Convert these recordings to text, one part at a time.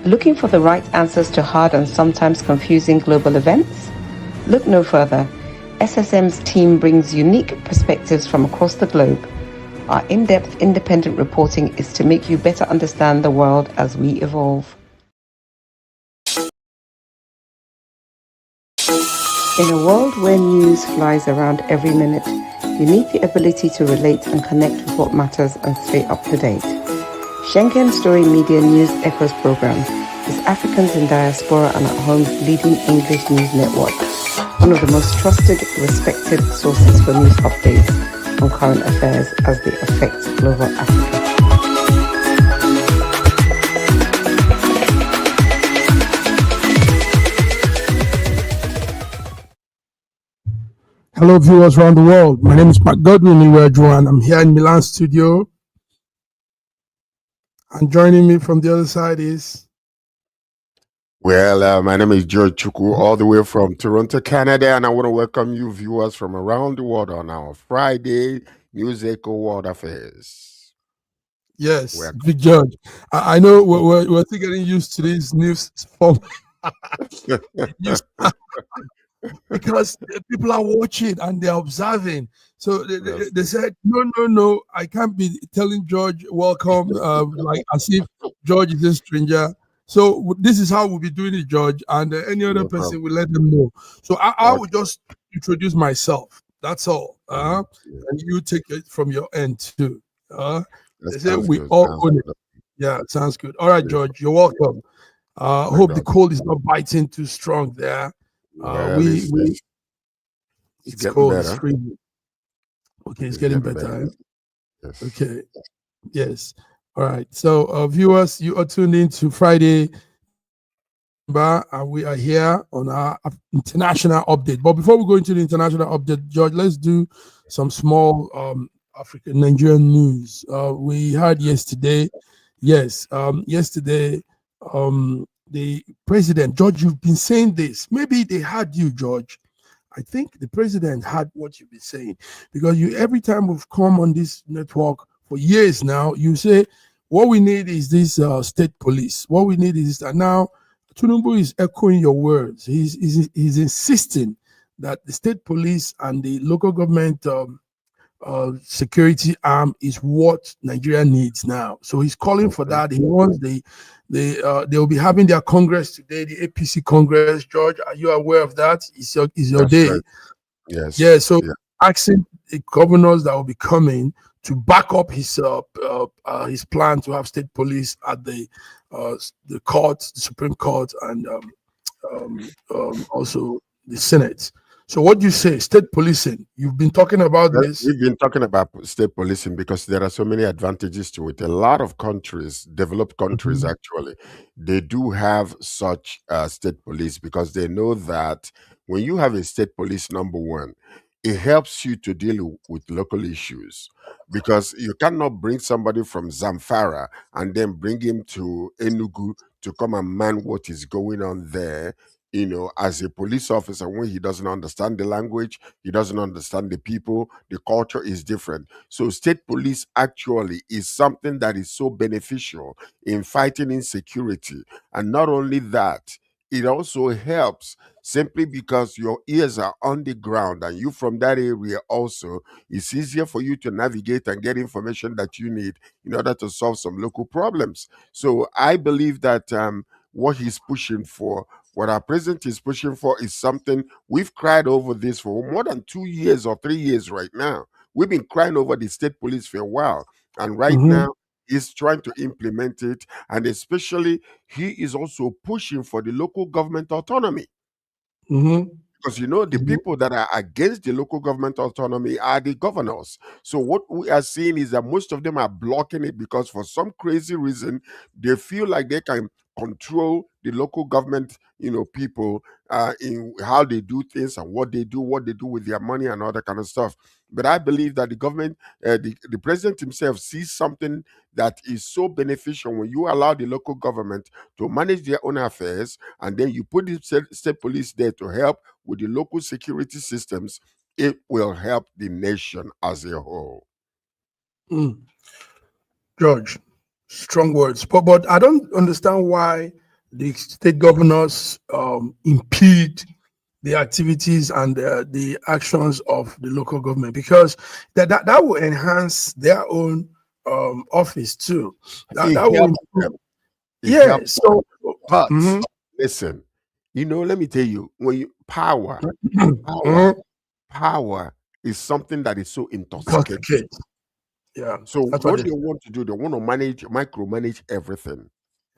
Looking for the right answers to hard and sometimes confusing global events? Look no further. SSM's team brings unique perspectives from across the globe. Our in-depth independent reporting is to make you better understand the world as we evolve. In a world where news flies around every minute, you need the ability to relate and connect with what matters and stay up to date. Schengen Story Media News Echoes program is Africans in Diaspora and at Home's leading English news network, one of the most trusted, respected sources for news updates on current affairs as they affect global Africa. Hello, viewers around the world. My name is Pat Godwin and I'm here in Milan studio. And joining me from the other side is... Well, my name is George Chukwu, all the way from Toronto, Canada, and I want to welcome you viewers from around the world on our Friday News Echo World Affairs. Yes, welcome. Big George. I know we're still getting used to this news form. Because people are watching and they're observing. So they said, no, I can't be telling George welcome, like as if George is a stranger. So this is how we'll be doing it, George, and any other person will let them know. So I will just introduce myself. That's all. And you take it from your end too. They say we all own it. Yeah, sounds good. All right, George, you're welcome. Hope the cold is not biting too strong there. It's cold. It's freezing. Okay, it's getting better. Yes. Okay. Yes. All right. So, viewers, you are tuned in to Friday, and we are here on our international update. But before we go into the international update, George, let's do some small African Nigerian news. We heard yesterday. Yes. Yesterday, the president, George, you've been saying this. Maybe they had you, George. I think the president had what you've been saying, because every time we've come on this network for years now, you say what we need is this state police. What we need is that. Now Tinubu is echoing your words. He's insisting that the state police and the local government security arm is what Nigeria needs now. So he's calling for that. He wants they'll be having their Congress today, the APC Congress. George, are you aware of that? It's your day. Right. Yes. Yeah. So asking the governors that will be coming to back up his plan to have state police at the court, the Supreme Court, and also the Senate. So what do you say, state policing? You've been talking about this. We've been talking about state policing because there are so many advantages to it. A lot of countries, developed countries actually, they do have such state police because they know that when you have a state police, number one, it helps you to deal with local issues, because you cannot bring somebody from Zamfara and then bring him to Enugu to come and man what is going on there. As a police officer, when he doesn't understand the language, he doesn't understand the people, the culture is different. So state police actually is something that is so beneficial in fighting insecurity. And not only that, it also helps simply because your ears are on the ground and you from that area also, it's easier for you to navigate and get information that you need in order to solve some local problems. So I believe that what he's pushing for, what our president is pushing for, is something we've cried over this for more than 2 years or 3 years right now. We've been crying over the state police for a while. And right now, he's trying to implement it. And especially, he is also pushing for the local government autonomy. Because the people that are against the local government autonomy are the governors. So what we are seeing is that most of them are blocking it because for some crazy reason, they feel like they can control the local government, people in how they do things and what they do with their money and all that kind of stuff. But I believe that the government, the president himself sees something that is so beneficial when you allow the local government to manage their own affairs, and then you put the state police there to help with the local security systems. It will help the nation as a whole. George, strong words, but I don't understand why the state governors impede the activities and the actions of the local government, because that will enhance their own office too. It That will helps improve. them. It Yeah. helps. So, But mhm, listen, let me tell you, when you power, mhm, power is something that is so intoxicating. intoxicate. Yeah, So that's what what they they do. want to do, they want to micromanage everything.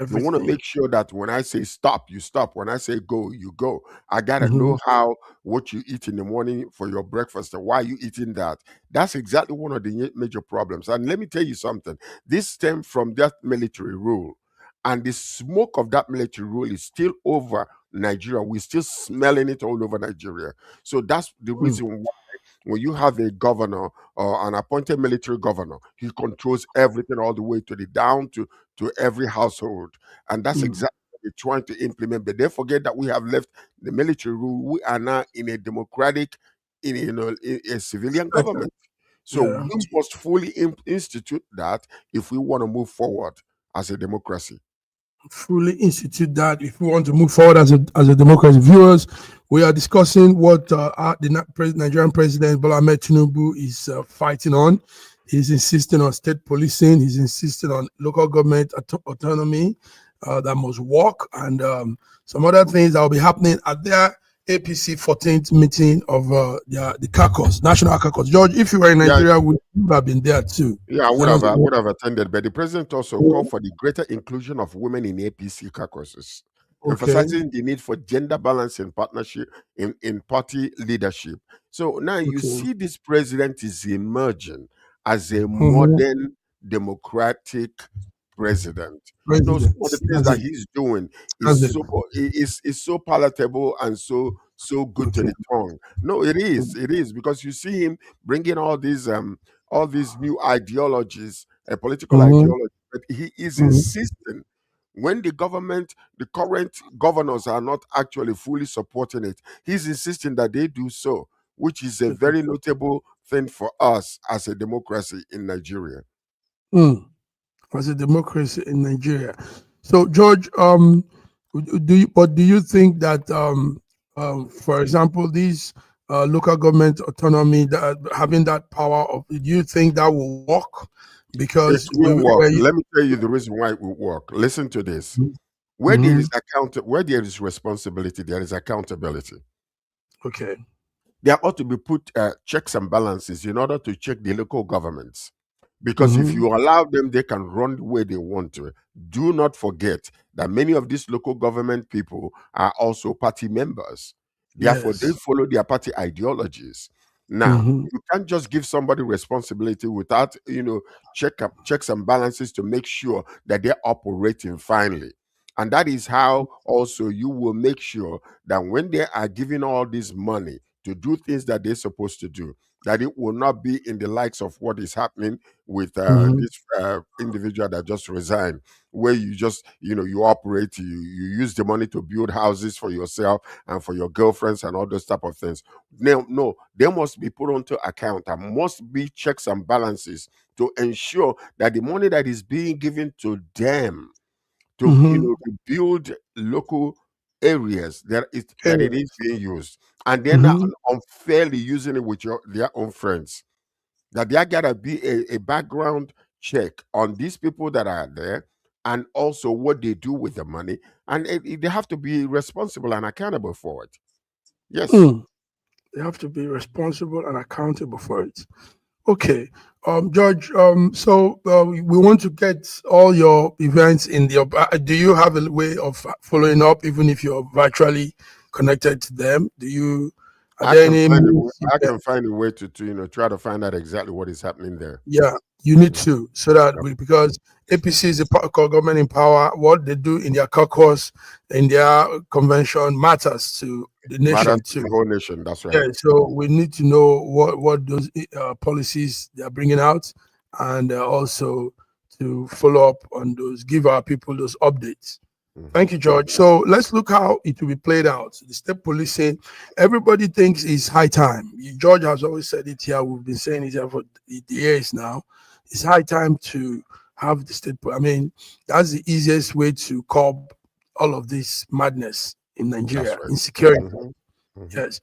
They want to Everything. make sure that when I say stop, you stop. When I say go, you go. I gotta Hmm. know what you eat in the morning for your breakfast and why you eating that. That's exactly one of the major problems. And let me tell you something. This stems from that military rule, and the smoke of that military rule is still over Nigeria. We're still smelling it all over Nigeria. So that's the reason when you have a governor or an appointed military governor, he controls everything all the way to the down to every household, and that's Mm. exactly what they're trying to implement. But they forget that we have left the military rule. We are now in a democratic, in a civilian government. So Yeah. we must fully institute that if we want to move forward as a democracy. Fully institute that if we want to move forward as a democracy. Viewers, we are discussing what Nigerian President Bola Ahmed Tinubu is fighting on. He's insisting on state policing. He's insisting on local government autonomy that must work, and some other things that will be happening at their APC 14th meeting of the caucus, national caucus. George, if you were in Yeah, Nigeria, would you have been there too? yeah, I don't I know. would have attended, but the president also called for the greater inclusion of women in APC caucuses, Okay, emphasizing the need for gender balance in partnership in party leadership. So now you okay. see this president is emerging as a Mhm. modern democratic president. No, some of the President. things That's that it. he's doing That's it. is so palatable and so good to Okay. the tongue. No, it is because you see him bringing all these new ideologies, political Mm-hmm. ideology, but he is Mm-hmm. insisting when the current governors are not actually fully supporting it, he's insisting that they do so, which is a very notable thing for us as a democracy in Nigeria. Mm. As a democracy in Nigeria. So, George, do you think that, for example, these local government autonomy, that having that power of, do you think that will work? It Because will work. where you, Let me tell you the reason why it will work. Listen to this. Mhm. Where there is responsibility, there is accountability. Okay. There ought to be put checks and balances in order to check the local governments. Because if Mm-hmm. you allow them, they can run the way they want to. Do not forget that many of these local government people are also party members. Therefore, they Yes. follow their party ideologies. Now, Mm-hmm. you can't just give somebody responsibility without, checks and balances to make sure that they're operating finely. And that is how also you will make sure that when they are giving all this money to do things that they're supposed to do, that it will not be in the likes of what is happening with Mm-hmm. this individual that just resigned, where you just, you operate, you use the money to build houses for yourself and for your girlfriends and all those type of things. No, no, they must be put onto account. There must be checks and balances to ensure that the money that is being given to them to Mm-hmm. to build local areas that it is Areas. being used, and they're not Mm-hmm. unfairly using it with their own friends. That there gotta be a background check on these people that are there, and also what they do with the money, and they have to be responsible and accountable for it. Yes. Mm. They have to be responsible and accountable for it. Okay, George. So we want to get all your events in the. Do you have a way of following up, even if you're virtually connected to them? Do you? Are there any means you I can? can find a way to try to find out exactly what is happening there. Yeah, you need Mm. to, so that Yep. because APC is a government in power. What they do in their caucus, in their convention, matters to the Matters nation to the too. whole nation. That's Yeah, right. so we need to know what those policies they are bringing out, and also to follow up on those, give our people those updates. Mhm. Thank you, George. So let's look how it will be played out. The state policing, everybody thinks it's high time. George has always said it here. We've been saying it here for the years now. It's high time to have the state. I mean, that's the easiest way to curb all of this madness in That's Nigeria, right. insecurity. Mhm. Yes.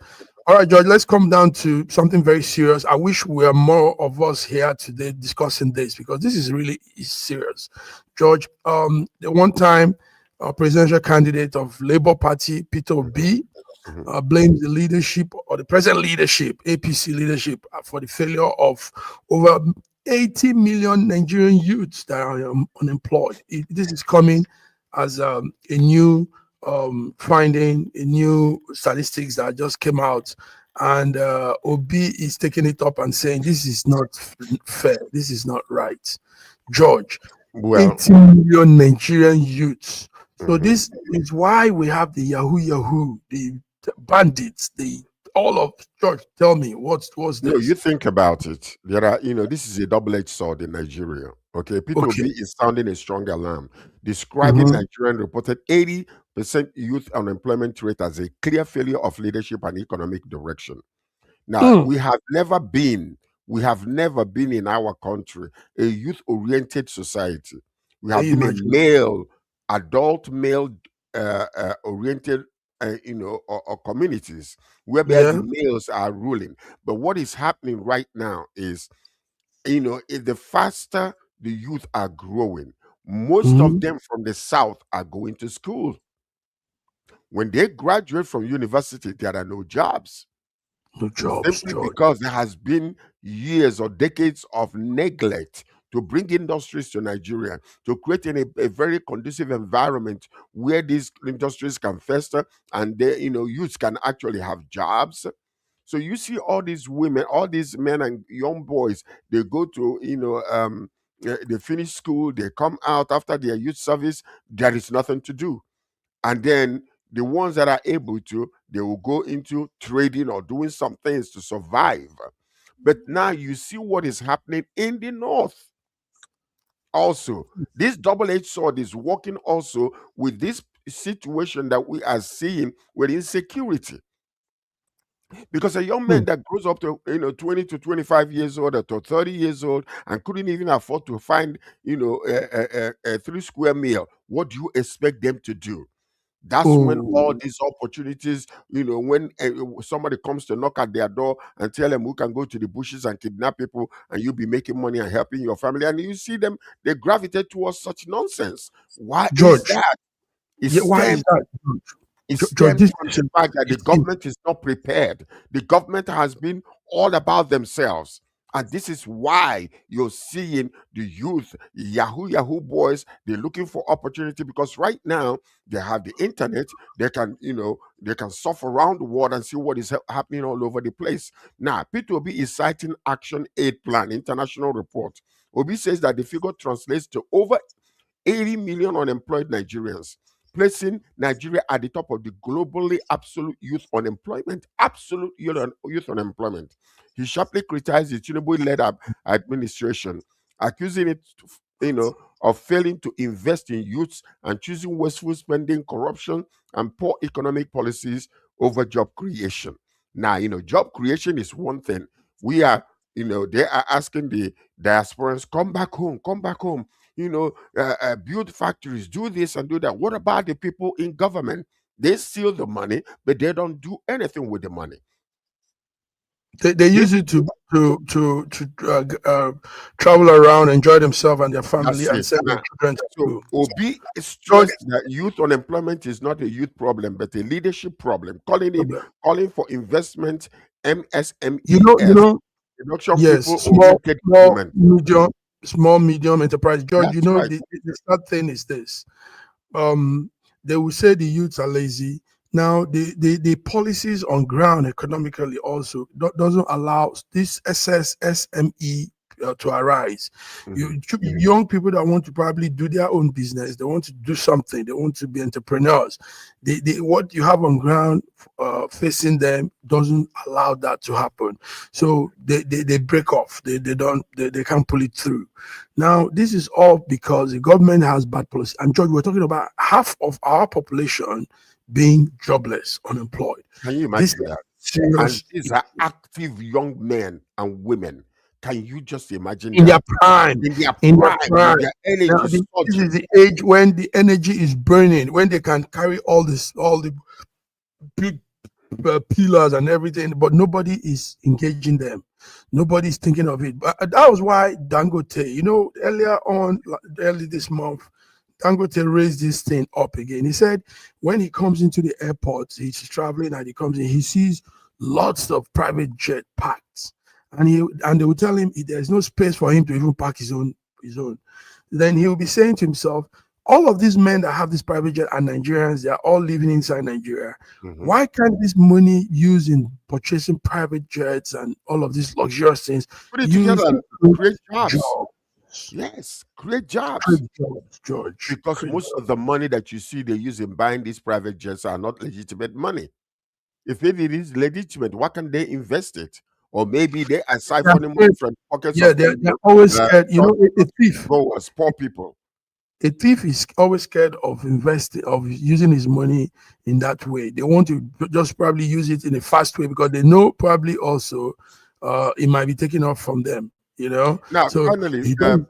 All right, George, let's come down to something very serious. I wish we were more of us here today discussing this because this is really serious. George, the one time presidential candidate of Labour Party, Peter Obi, Mhm. blames the leadership or the present leadership, APC leadership, for the failure of over 80 million Nigerian youths that are unemployed. This is coming as a new finding, a new statistics that just came out. And Obi is taking it up and saying this is not fair, this is not right. George, Well, 80 million Nigerian youths. So mhm. this is why we have the Yahoo, the bandits, the all of George. Tell me what's No, you this? think about it. There are, this is a double-edged sword in Nigeria. Okay, Peter Okay. Obi is sounding a strong alarm, describing Mhm. Nigerian reported 80% youth unemployment rate as a clear failure of leadership and economic direction. Now, Mm. we have never been in our country a youth-oriented society. We Can have you been a imagine? adult male oriented, or communities whereby the Yeah. males are ruling. But what is happening right now is, the faster the youth are growing, most of Mhm. them from the south are going to school. When they graduate from university, there are no jobs No jobs, simply George. because there has been years or decades of neglect to bring industries to Nigeria, to create a very conducive environment where these industries can fester and youths can actually have jobs. So you see all these women, all these men and young boys, they go to, they finish school, they come out after their youth service, there is nothing to do. And then the ones that are able to, they will go into trading or doing some things to survive. But now you see what is happening in the north. Also, this double-edged sword is working also with this situation that we are seeing with insecurity. Because a young Mm. man that grows up to 20 to 25 years old or to 30 years old and couldn't even afford to find a 3 square meal, what do you expect them to do? That's when all Oh, these opportunities, when somebody comes to knock at their door and tell them we can go to the bushes and kidnap people and you'll be making money and helping your family, and you see them, they gravitate towards such nonsense. Why is George. that? It Yeah, why is stems that, it George? stems This from the is fact that the it's in. government is not prepared. The government has been all about themselves. And this is why you're seeing the youth, Yahoo boys, they're looking for opportunity because right now they have the internet. They can surf around the world and see what is happening all over the place. Now, P2B is citing Action Aid Plan, international report. Obi says that the figure translates to over 80 million unemployed Nigerians, placing Nigeria at the top of the globally absolute youth unemployment. Absolute youth unemployment. He sharply criticized the Tinubu-led administration, accusing it, of failing to invest in youths and choosing wasteful spending, corruption, and poor economic policies over job creation. Now, job creation is one thing. We are, they are asking the diasporans, come back home, build factories, do this and do that. What about the people in government? They steal the money, but they don't do anything with the money. They They, use it to travel around, enjoy themselves and their family, that's and it. send their Now, children to so school. Obi George, stressed that youth unemployment is not a youth problem, but a leadership problem, calling for investment, you MSMEs, know, reduction yes, people-oriented government. small, medium enterprise. George, That's right. the sad thing is this. um, they will say the youths are lazy. Now, the policies on ground economically also doesn't allow this SSME to arise. Mhm. Young people that want to probably do their own business, they want to do something, they want to be entrepreneurs. What you have on ground facing them doesn't allow that to happen. So they break off. They can't pull it through. Now, this is all because the government has bad policy. And George, we're talking about half of our population being jobless, unemployed. Can you This imagine is that? And serious these are issue. active young men and women. Can you just imagine in their that? prime, In their in their prime, prime. with their Now, energy this surging. is the age when the energy is burning, when they can carry all the big pillars and everything, but nobody is engaging them. Nobody is thinking of it. But that was why Dangote, earlier on, early this month, Dangote raised this thing up again. He said when he comes into the airport, he's traveling and he comes in, he sees lots of private jet parked, and they will tell him there's no space for him to even park his own. Then he will be saying to himself, all of these men that have this private jet are Nigerians. They are all living inside Nigeria. Mhm. Why can't this money used in purchasing private jets and all of these luxurious things Put it together use and to create create jobs. jobs? Yes, create jobs. Create jobs, George. Because Create most jobs. of the money that you see they use in buying these private jets are not legitimate money. If it is legitimate, why can't they invest it? Or maybe they are They're siphoning money afraid. from pockets Yeah, of they're always scared. A thief. goers, poor people. A thief is always scared of investing, of using his money in that way. They want to just probably use it in a fast way because they know probably also it might be taken off from them. Now, So finally, he don't.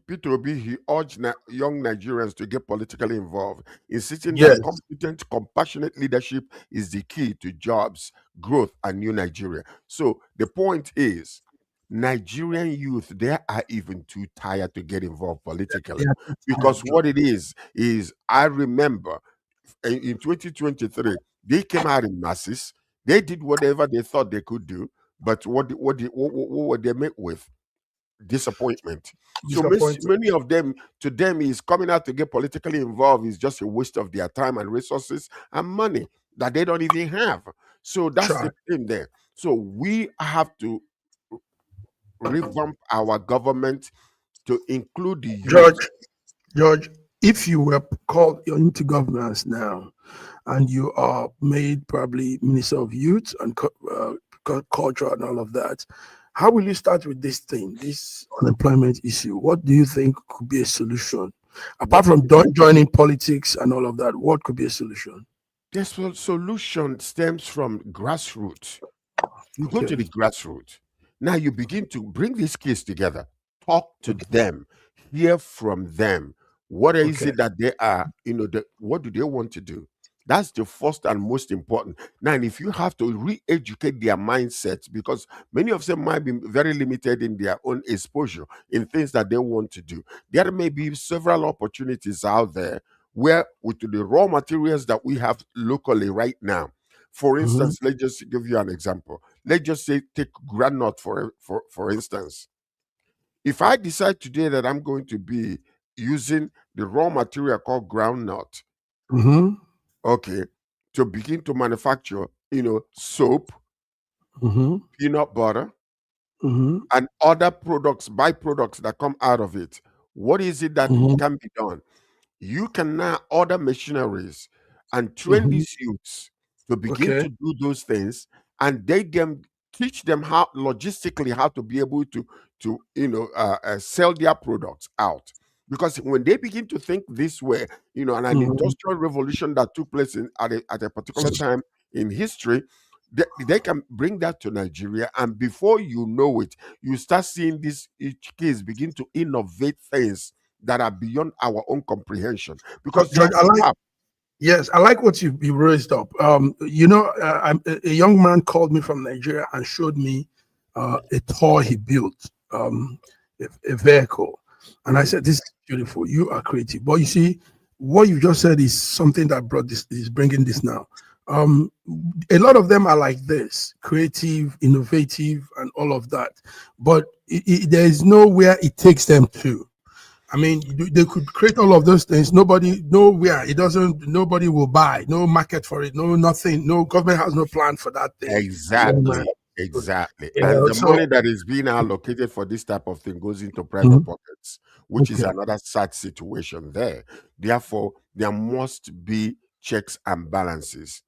Peter Obi, he urged young Nigerians to get politically involved, insisting that Yes, competent, compassionate leadership is the key to jobs, growth, and new Nigeria. So the point is, Nigerian youth, they are even too tired to get involved they politically. are too Because tired, what George. it is I remember in 2023, they came out in masses, they did whatever they thought they could do, but what were they met with? Disappointment. So Disappointed. many of them, to them, is coming out to get politically involved is just a waste of their time and resources and money that they don't even have. So that's Try, the thing there. So we have to revamp our government to include the youth. George. George, if you were called into governance now, and you are made probably Minister of Youth and Culture and all of that, how will you start with this thing, this unemployment issue? What do you think could be a solution? Apart What from joining politics and all of that, what could be a solution? this solution stems from grassroots. You go to Okay. the grassroots. Now you begin to bring these kids together, talk to Okay. them, hear from them. What is Okay. it that they are, what do they want to do? That's the first and most important. Now, and if you have to re educate their mindsets, because many of them might be very limited in their own exposure in things that they want to do, there may be several opportunities out there where, with the raw materials that we have locally right now, for Mhm. instance, let's just give you an example. Let's just say take granite for instance. If I decide today that I'm going to be using the raw material called groundnut, Mhm. okay, to begin to manufacture, soap, Mhm. peanut butter, Mhm. and other products, byproducts that come out of it, what is it that Mhm. can be done? You can now order machineries and train Mhm. these youths to begin Okay. to do those things, and they can teach them how logistically how to be able to sell their products out. Because when they begin to think this way, and an Mhm. industrial revolution that took place at a particular time in history, they can bring that to Nigeria, and before you know it, you start seeing these each kids begin to innovate things that are beyond our own comprehension because they George, are I like. sharp. Yes, I like what you raised up. A young man called me from Nigeria and showed me a toy he built, a vehicle, and I Mhm. said, "This is beautiful. You are creative." But you see, what you just said is something that brought this is bringing this now. Um, a lot of them are like this, creative, innovative, and all of that. But there is nowhere it takes them to. I mean, they could create all of those things. Nobody, nowhere, it doesn't. Nobody will buy. No market for it. No nothing. No government has no plan for that thing. Young man. Exactly, exactly. You And know, the so money that is being allocated for this type of thing goes into private mhm, pockets, which is okay. another sad situation there. Therefore, there must be checks and balances.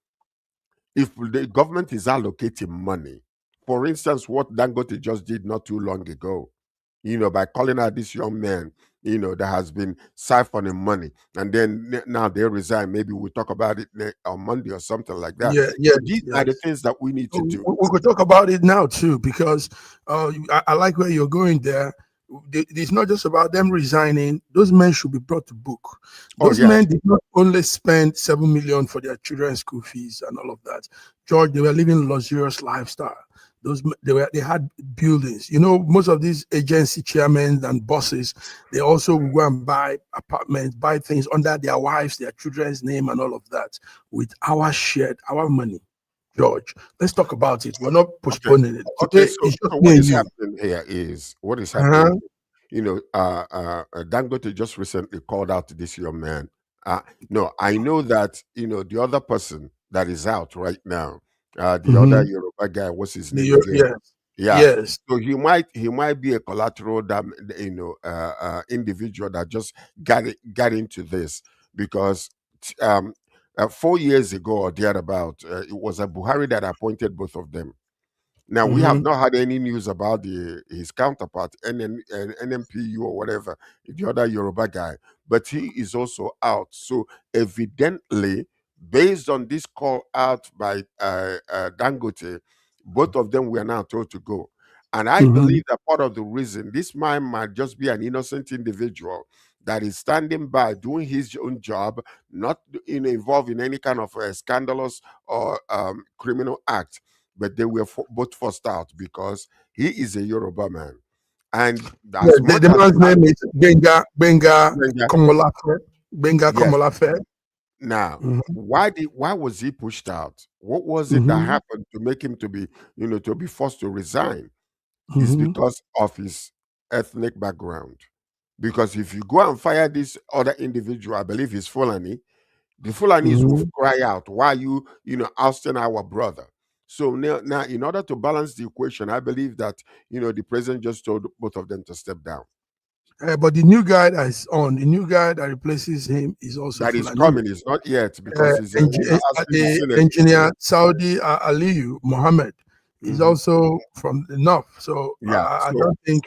If the government is allocating money, for instance, what Dangote just did not too long ago, by calling out this young man that has been siphoning money, and then now they resign. Maybe we'll talk about it on Monday or something like that. Yeah, So yes, these are the yes. things that we need to do. We could talk about it now too, because I like where you're going there. It's not just about them resigning. Those men should be brought to book. Oh Those yes. men did not only spend 7 million for their children's school fees and all of that. George, they were living luxurious lifestyle. They had buildings. Most of these agency chairmen and bosses, they also will go and buy apartments, buy things under their wives, their children's name, and all of that with our money. George, let's talk about it. We're not Okay. postponing it. Okay. Today So, it's just so me what and is you. happening here is what is happening. Uh-huh. Dangote just recently called out this young man. No, I know that the other person that is out right now, the other Mm-hmm. Yoruba guy, what's his name again? Yes. Yeah. Yes. So he might be a collateral individual that just got into this because t- um 4 years ago or thereabout, it was a Buhari that appointed both of them. Now we have Mm-hmm. not had any news about his counterpart, NMPU or whatever, the other Yoruba guy, but he is also out. So evidently, based on this call out by Dangote, both of them were now told to go. And I Mm-hmm. believe that part of the reason this man might just be an innocent individual that is standing by doing his own job, not involved in any kind of scandalous or criminal act, but they were both forced out because he is a Yoruba man. And Yeah, as much the as man's name is Benga Dangote, Komolafe. Benga yes. Komolafe. Now, Mm-hmm. why was he pushed out? What was it that Mm-hmm. happened to make him to be forced to resign? Is Mm-hmm. because of his ethnic background. Because if you go and fire this other individual, I believe he's Fulani, the Fulanis will Mm-hmm. cry out, why you ousting our brother? So now, in order to balance the equation, I believe that the president just told both of them to step down. But the new guy that is on, the new guy that replaces him is also That is Fulani. coming, is not yet because he's asking the Senate. Engineer Saudi Aliyu Mohammed is Mhm. also from the north. So Yeah, I so don't think.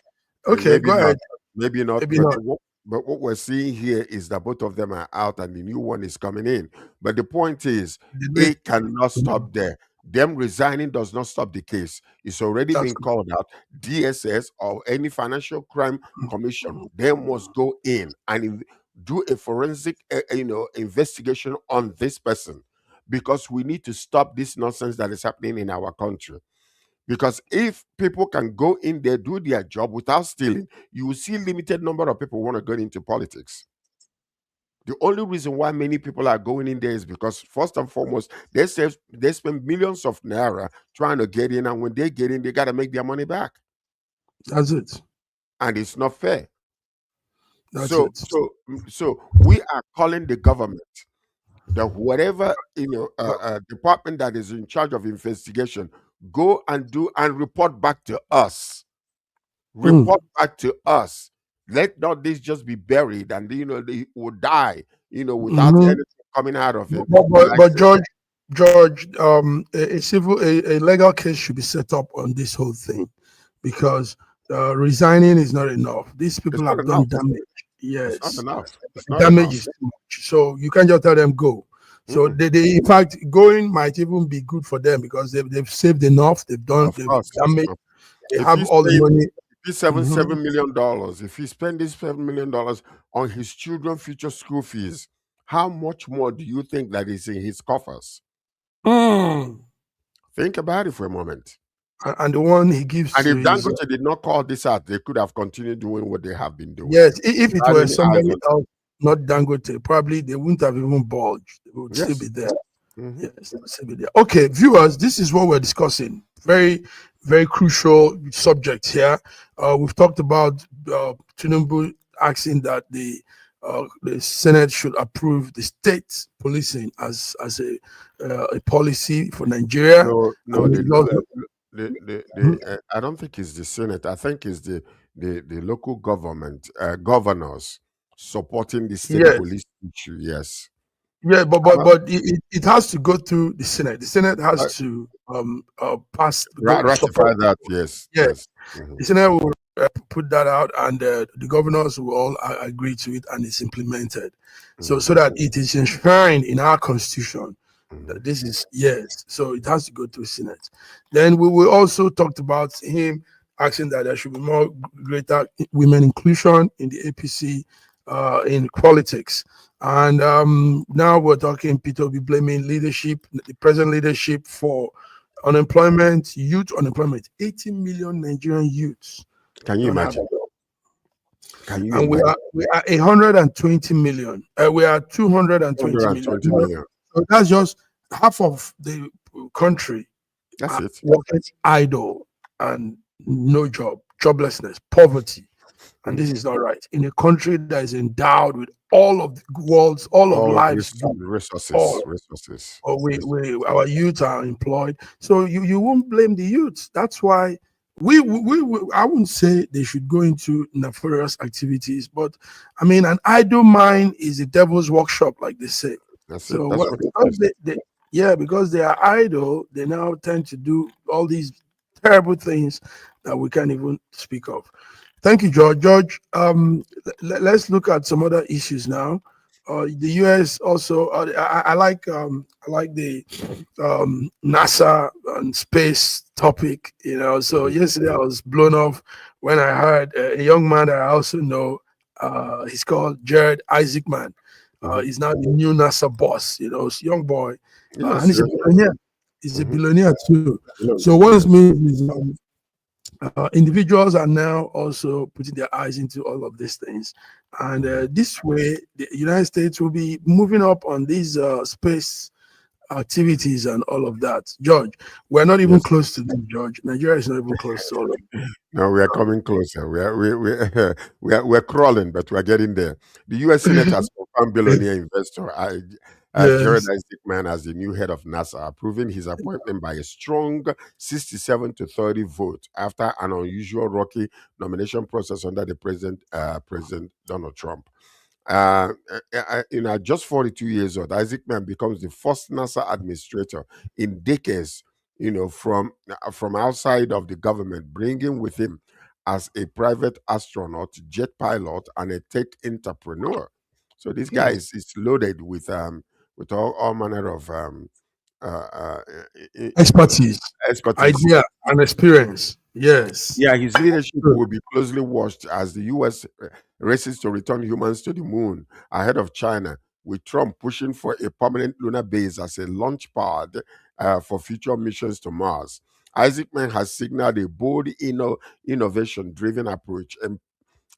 Okay, maybe go not, ahead. maybe not. Maybe But not. what we're seeing here is that both of them are out, and the new one is coming in. But the point is, The way- it cannot stop there. Them resigning does not stop the case. It's already That's been called out. DSS or any financial crime commission, they must go in and do a forensic, investigation on this person, because we need to stop this nonsense that is happening in our country. Because if people can go in there, do their job without stealing, you will see limited number of people want to get into politics. The only reason why many people are going in there is because first and foremost, they spend millions of naira trying to get in, and when they get in, they gotta make their money back. that's it. And it's not fair. That's So it. so so we are calling the government that whatever department that is in charge of investigation, go and do and report back to us. Mm. Report back to us. Let not this just be buried and they will die, without Hmm. anything coming out of it. Like But George, a civil, a legal case should be set up on this whole thing, because resigning is not enough. These it's people not have done enough. damage. It's not Yes, enough. It's not damage enough. is too much. So you can't just tell them go. So Mm-mm. in fact, going might even be good for them, because they've saved enough. Of They've course. damaged. They If have he's all the paying, money. if he's seven Mhm. $7 million, if he spend this $7 million on his children's future school fees, how much more do you think that is in his coffers? Mm. Think about it for a moment. And the one he gives And to if his Dangote did not call this out, they could have continued doing what they have been doing. yes, if it Without were any eyes somebody on else, not Dangote, probably they wouldn't have even bulged. They would them. still Yes. be there. Mhm. Yes, they would still be there. Okay, viewers, this is what we're discussing. Very, very crucial subject here. We've talked about Tinubu asking that the Senate should approve the state policing as a policy for Nigeria. No, no, And the, we've lo- also, I don't think it's the Senate. I think it's the local government governors supporting the state yes, police issue. Yes. yeah, Am I- it has to go through the Senate. The Senate has uh, to pass, go support. ratify that. Yes, Yeah, yes. Mhm. the Senate will put that out, and the governors will all agree to it, and it's implemented. So Mhm. that it is enshrined in our constitution. Mhm. This is yes, so it has to go through Senate. Then we also talked about him asking that there should be more greater women inclusion in the APC in politics. And now we're talking, Peter will be blaming leadership, the present leadership, for unemployment, youth unemployment. 80 million Nigerian youths Can you don't have a imagine? job. Can you And imagine? we are 120 million. We are 220 million. 120 million. So that's just half of the country That's it. working idle and no job, joblessness, poverty. And this is not right. In a country that is endowed with all of the world's, all of All life's, resources, all resources. or our youth are employed. So you won't blame the youth. That's why we I wouldn't say they should go into nefarious activities, but I mean, an idle mind is the devil's workshop, like they say. That's it. So That's what it because is. yeah, because they are idle, they now tend to do all these terrible things that we can't even speak of. Thank you, George. George, let's look at some other issues now. The U.S. also, I like the NASA and space topic. So Mhm. yesterday I was blown off when I heard a young man that I also know. He's called Jared Isaacman. Mhm. He's now the new NASA boss. He's a young boy, and Yes, he's a yes. billionaire. He's a Mhm. billionaire too. Yes, So what yes. this means is individuals are now also putting their eyes into all of these things, and this way the United States will be moving up on these space activities and all of that. George, we're not even Yes. close to them. George, Nigeria is not even close to all of them. No, we are coming closer. We're crawling, but we're getting there. The U.S. Senate has confirmed billionaire investor Jared Yes, Isaacman as the new head of NASA, approving his appointment by a strong 67-30 vote after an unusual rocky nomination process under the President Donald Trump. Just 42 years old, Isaac Mann becomes the first NASA administrator in decades, from outside of the government, bringing with him as a private astronaut, jet pilot, and a tech entrepreneur. So this guy yes, is loaded with all manner of uh, uh, expertise, expertise. idea, and experience. Yes. Yeah, his leadership Good. will be closely watched as the U.S. races to return humans to the moon ahead of China, with Trump pushing for a permanent lunar base as a launch pad for future missions to Mars. Isaacman has signaled a bold innovation driven approach,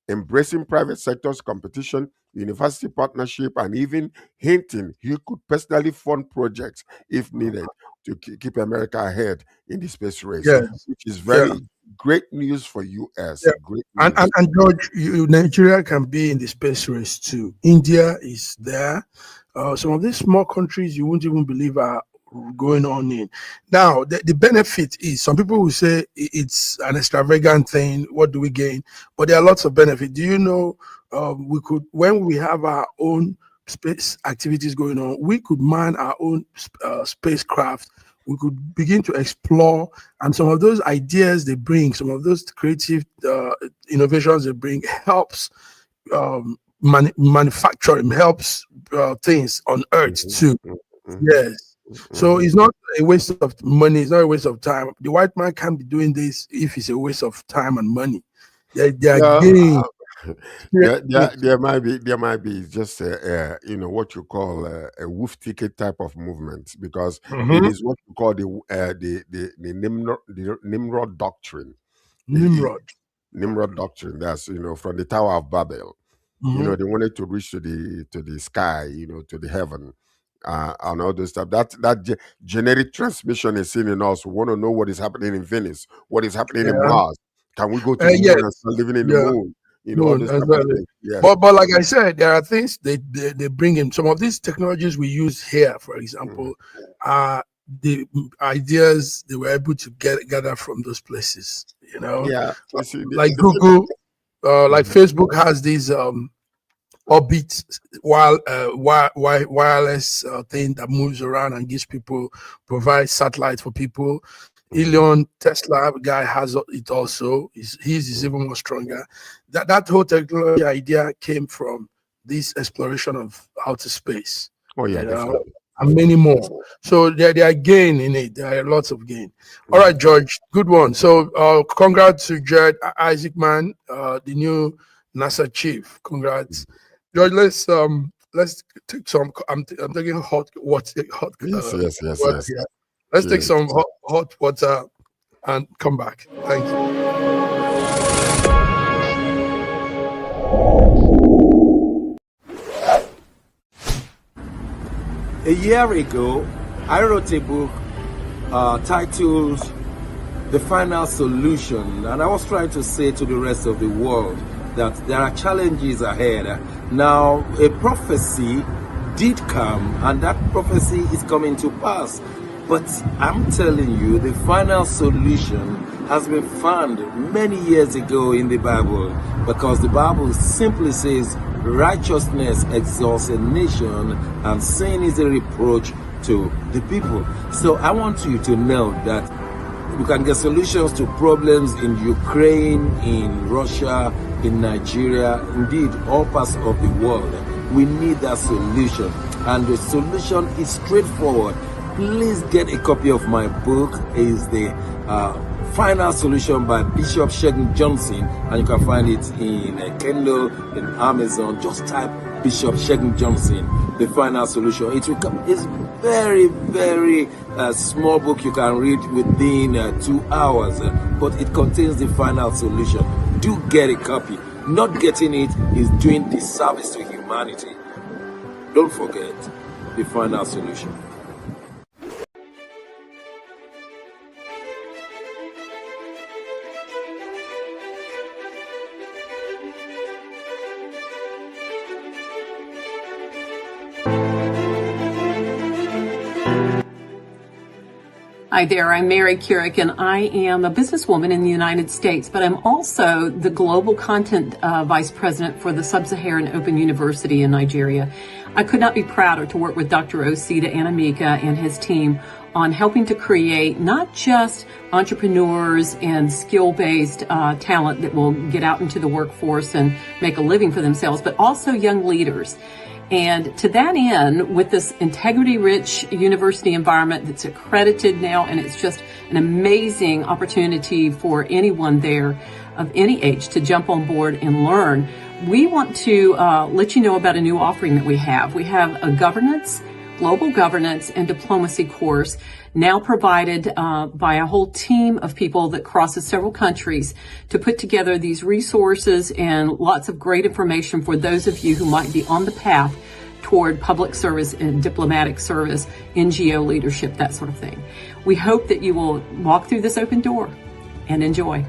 embracing private sector's competition, university partnership, and even hinting he could personally fund projects if needed to keep America ahead in the space race, Yes. which is Yeah. very great news for US. Yeah. Great And, and, news. and George, Nigeria can be in the space race too. India is there. Some of these small countries you won't even believe are going on in. Now, the benefit is some people will say it's an extravagant thing. What do we gain? But there are lots of benefit. Do you know we could, when we have our own space activities going on, we could man our own spacecraft. We could begin to explore, and some of those ideas they bring, some of those creative innovations they bring, helps manufacturing, helps things on Earth Mhm, too. mhm, mhm, Yes. So mhm. it's not a waste of money. It's not a waste of time. The white man can't be doing this if it's a waste of time and money. They are Yeah, gaining. there might be just what you call a wolf ticket type of movement, because it Mhm. is what you call the Nimrod doctrine. The Nimrod. Nimrod doctrine. That's from the Tower of Babel. Mhm. They wanted to reach to the sky, to the heaven, and all those stuff. That generic transmission is seen in us. We want to know what is happening in Venus, what is happening in Yeah. Mars. Can we go to the Yes. moon and start living in the Yeah. moon? All Moon, those type of exactly. things. Yes. But like I said, there are things they bring in. Some of these technologies we use here, for Mhm. example, are the ideas they were able to gather from those places. Yeah. You see, Like the same. Google, like Mhm. Facebook has these orbit wireless thing that moves around and gives people, provides satellite for people. Elon Tesla guy has it also. His is even more stronger. That whole technology idea came from this exploration of outer space, Oh yeah, you know, definitely. and many more. So there are gain in it. There are lots of gain. All right, Mhm. George, good one. So congrats to Jared Isaacman, the new NASA chief. Congrats, George. Let's take some. I'm taking hot Yes, yes, yes, water yes. here. Let's take Cheers. some hot water and come back. Thank you. A year ago, I wrote a book titled The Final Solution, and I was trying to say to the rest of the world that there are challenges ahead. Now, a prophecy did come, and that prophecy is coming to pass. But I'm telling you, the final solution has been found many years ago in the Bible, because the Bible simply says righteousness exalts a nation and sin is a reproach to the people. So I want you to know that we can get solutions to problems in Ukraine, in Russia, in Nigeria, indeed all parts of the world. We need that solution, and the solution is straightforward. Please get a copy of my book. It's the Final Solution by Bishop Schengen Johnson, and you can find it in Kindle, in Amazon. Just type Bishop Schengen Johnson, The Final Solution. It will come. It's very, very small book you can read within 2 hours, but it contains the final solution. Do get a copy. Not getting it is doing disservice to humanity. Don't forget the final solution. Hi there, I'm Mary Keurig, and I am a businesswoman in the United States, but I'm also the Global Content Vice President for the Sub-Saharan Open University in Nigeria. I could not be prouder to work with Dr. Osita Anamika and his team on helping to create not just entrepreneurs and skill-based talent that will get out into the workforce and make a living for themselves, but also young leaders. And to that end, with this integrity-rich university environment that's accredited now, and it's just an amazing opportunity for anyone there of any age to jump on board and learn, we want to let you know about a new offering that we have. We have a global governance and diplomacy course now provided by a whole team of people that crosses several countries to put together these resources and lots of great information for those of you who might be on the path toward public service and diplomatic service, NGO leadership, that sort of thing. We hope that you will walk through this open door and enjoy.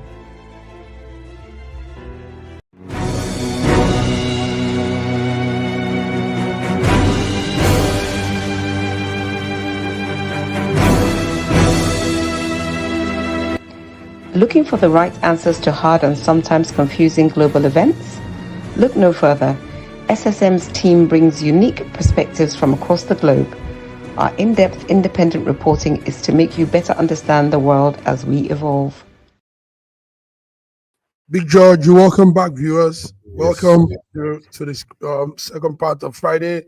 Looking for the right answers to hard and sometimes confusing global events? Look no further. SSM's team brings unique perspectives from across the globe. Our in-depth independent reporting is to make you better understand the world as we evolve. Big George, welcome back, viewers. Yes. Welcome to this second part of Friday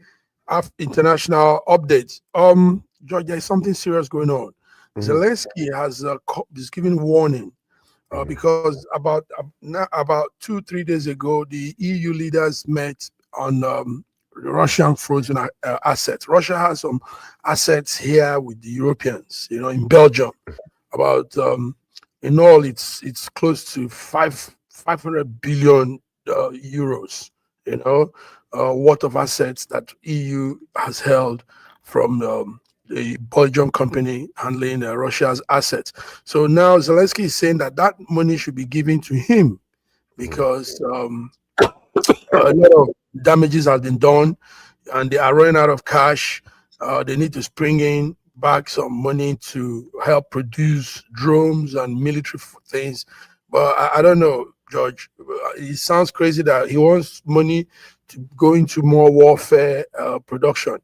International Update. George, there's something serious going on. Zelensky has is giving warning because about 2-3 days ago, the EU leaders met on Russian frozen assets. Russia has some assets here with the Europeans, in Belgium. About in all, it's close to 500 billion euros, worth of assets that EU has held from the Belgium company handling Russia's assets. So now Zelensky is saying that money should be given to him because a lot of damages have been done and they are running out of cash. They need to spring in back some money to help produce drones and military things. But I don't know, George. It sounds crazy that he wants money to go into more warfare production.